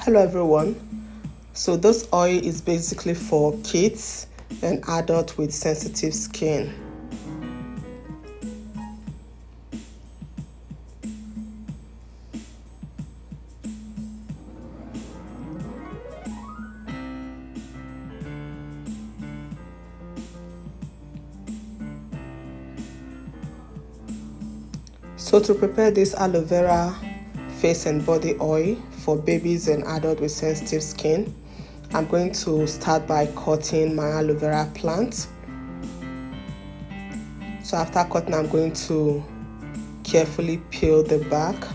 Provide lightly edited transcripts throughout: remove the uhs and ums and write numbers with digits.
Hello everyone. So this oil is basically for kids and adults with sensitive skin. So to prepare this aloe vera face and body oil for babies and adults with sensitive skin, I'm going to start by cutting my aloe vera plant. So after cutting, I'm going to carefully peel the bark.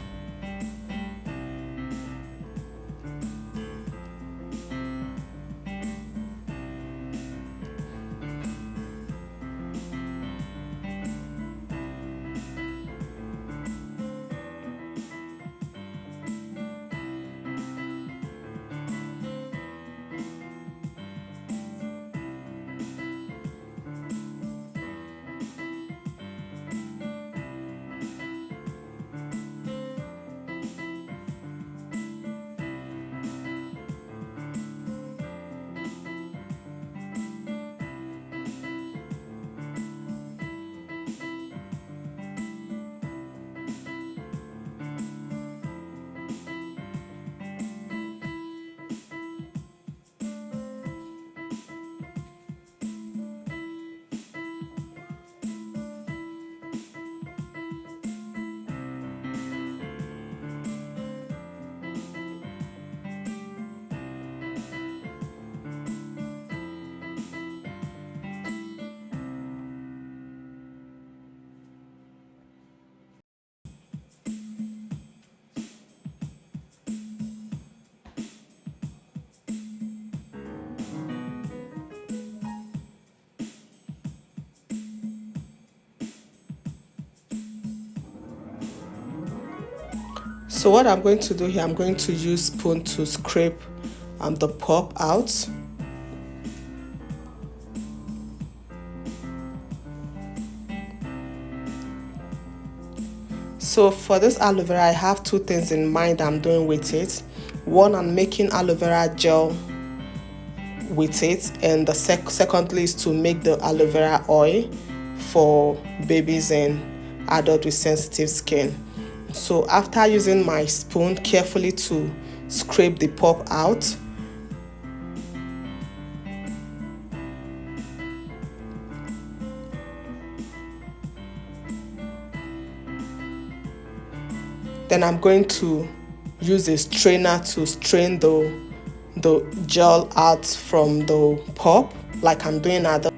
So what I'm going to do here, I'm going to use spoon to scrape the pulp out. So for this aloe vera, I have two things in mind I'm doing with it. One, I'm making aloe vera gel with it, and the secondly is to make the aloe vera oil for babies and adults with sensitive skin. So after using my spoon carefully to scrape the pulp out, then I'm going to use a strainer to strain the gel out from the pulp, like I'm doing at the